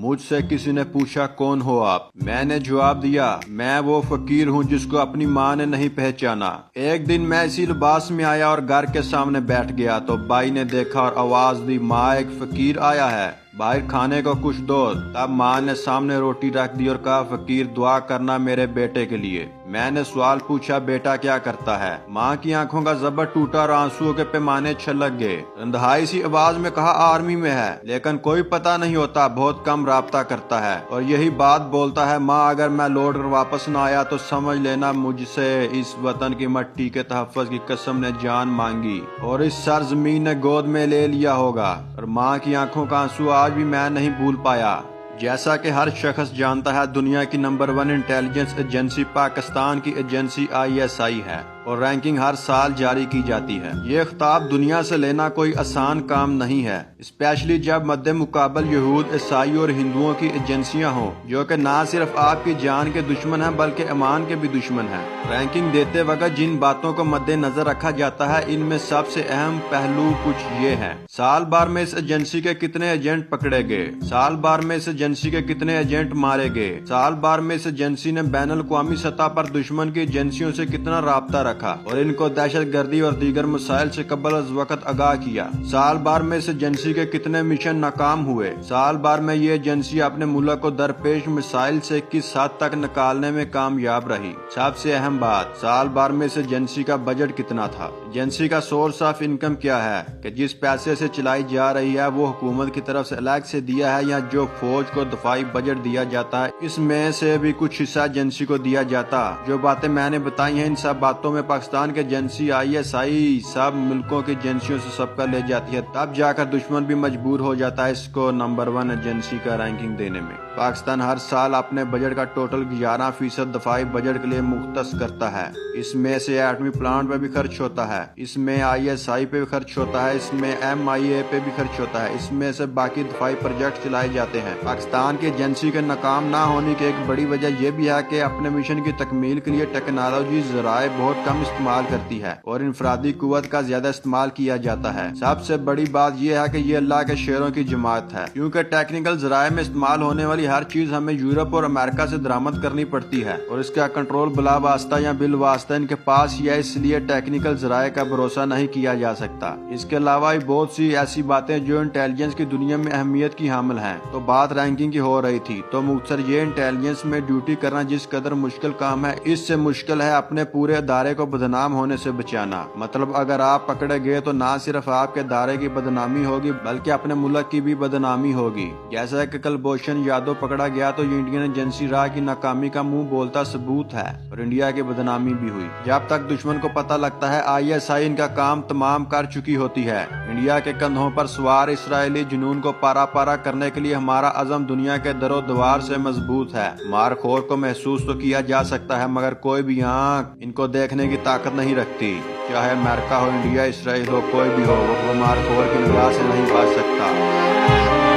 مجھ سے کسی نے پوچھا کون ہو آپ؟ میں نے جواب دیا میں وہ فقیر ہوں جس کو اپنی ماں نے نہیں پہچانا۔ ایک دن میں اسی لباس میں آیا اور گھر کے سامنے بیٹھ گیا تو بھائی نے دیکھا اور آواز دی ماں ایک فقیر آیا ہے، باہر کھانے کو کچھ دو۔ تب ماں نے سامنے روٹی رکھ دی اور کہا فقیر دعا کرنا میرے بیٹے کے لیے۔ میں نے سوال پوچھا بیٹا کیا کرتا ہے؟ ماں کی آنکھوں کا زبر ٹوٹا اور آنسوؤں کے پیمانے چھلک گئے۔ اندھائی سی آواز میں کہا آرمی میں ہے، لیکن کوئی پتہ نہیں ہوتا، بہت کم رابطہ کرتا ہے اور یہی بات بولتا ہے ماں اگر میں لوٹ کر واپس نہ آیا تو سمجھ لینا مجھ سے اس وطن کی مٹی کے تحفظ کی قسم نے جان مانگی اور اس سرزمین نے گود میں لے لیا ہوگا۔ اور ماں کی آنکھوں کا آنسو آج بھی میں نہیں بھول پایا۔ جیسا کہ ہر شخص جانتا ہے دنیا کی نمبر 1 انٹیلیجنس ایجنسی پاکستان کی ایجنسی ISI ہے اور رینکنگ ہر سال جاری کی جاتی ہے۔ یہ خطاب دنیا سے لینا کوئی آسان کام نہیں ہے، اسپیشلی جب مد مقابل یہود، عیسائی اور ہندوؤں کی ایجنسیاں ہوں جو کہ نہ صرف آپ کی جان کے دشمن ہیں بلکہ ایمان کے بھی دشمن ہیں۔ رینکنگ دیتے وقت جن باتوں کو مد نظر رکھا جاتا ہے ان میں سب سے اہم پہلو کچھ یہ ہیں: سال بھر میں اس ایجنسی کے کتنے ایجنٹ پکڑے گئے، سال بھر میں اس ایجنسی کے کتنے ایجنٹ مارے گئے، سال بھر میں اس ایجنسی نے بین الاقوامی سطح پر دشمن کی ایجنسیوں سے کتنا رابطہ رکھا اور ان کو دہشت گردی اور دیگر مسائل سے قبل از وقت آگاہ کیا، سال بھر میں اس ایجنسی کے کتنے مشن ناکام ہوئے، سال بھر میں یہ ایجنسی اپنے ملک کو درپیش مسائل سے کس حد تک نکالنے میں کامیاب رہی۔ سب سے اہم بات، سال بھر میں اس ایجنسی کا بجٹ کتنا تھا، ایجنسی کا سورس آف انکم کیا ہے کہ جس پیسے سے چلائی جا رہی ہے وہ حکومت کی طرف سے الگ سے دیا ہے یا جو فوج کو دفاعی بجٹ دیا جاتا ہے اس میں سے بھی کچھ حصہ ایجنسی کو دیا جاتا۔ جو باتیں میں نے بتائی ہیں ان سب باتوں میں پاکستان کے ایجنسی ISI سب ملکوں کی ایجنسیوں سے سبقہ لے جاتی ہے، تب جا کر دشمن بھی مجبور ہو جاتا ہے اس کو نمبر 1 ایجنسی کا رینکنگ دینے میں۔ پاکستان ہر سال اپنے بجٹ کا ٹوٹل 11% دفاعی بجٹ کے لیے مختص کرتا ہے۔ اس میں سے ایٹمی پلانٹ پہ بھی خرچ ہوتا ہے، اس میں ISI پہ بھی خرچ ہوتا ہے، اس میں MIA پہ بھی خرچ ہوتا ہے، اس میں سے باقی دفاعی پروجیکٹ چلائے جاتے ہیں۔ پاکستان کی ایجنسی کے ناکام نہ ہونے کی ایک بڑی وجہ یہ بھی ہے کہ اپنے مشن کی تکمیل کے لیے ٹیکنالوجی ذرائع بہت کم استعمال کرتی ہے اور انفرادی قوت کا زیادہ استعمال کیا جاتا ہے۔ سب سے بڑی بات یہ ہے کہ یہ اللہ کے شیروں کی جماعت ہے، کیونکہ ٹیکنیکل ذرائع میں استعمال ہونے والی ہر چیز ہمیں یورپ اور امریکہ سے درآمد کرنی پڑتی ہے اور اس کا کنٹرول بلا واسطہ یا بال واسطہ ان کے پاس ہی ہے، اس لیے ٹیکنیکل ذرائع کا بھروسہ نہیں کیا جا سکتا۔ اس کے علاوہ بہت سی ایسی باتیں جو انٹیلیجنس کی دنیا میں اہمیت کی حامل ہیں۔ تو بات رینکنگ کی ہو رہی تھی تو مختصر یہ انٹیلیجنس میں ڈیوٹی کرنا جس قدر مشکل کام ہے اس سے مشکل ہے اپنے پورے ادارے کو بدنام ہونے سے بچانا۔ مطلب اگر آپ پکڑے گئے تو نہ صرف آپ کے ادارے کی بدنامی ہوگی بلکہ اپنے ملک کی بھی بدنامی ہوگی۔ جیسا کہ کلبھوشن یادو پکڑا گیا تو یہ انڈین ایجنسی راہ کی ناکامی کا منہ بولتا ثبوت ہے اور انڈیا کی بدنامی بھی ہوئی۔ جب تک دشمن کو پتہ لگتا ہے ISI ان کا کام تمام کر چکی ہوتی ہے۔ انڈیا کے کندھوں پر سوار اسرائیلی جنون کو پارا پارا کرنے کے لیے ہمارا عزم دنیا کے در و دیوار سے مضبوط ہے۔ مارخور کو محسوس تو کیا جا سکتا ہے مگر کوئی بھی آنکھ ان کو دیکھنے کی طاقت نہیں رکھتی، چاہے امریکہ ہو، انڈیا، اسرائیل ہو، کوئی بھی ہو، وہ مارخور کی نگاہ سے نہیں بچ سکتا۔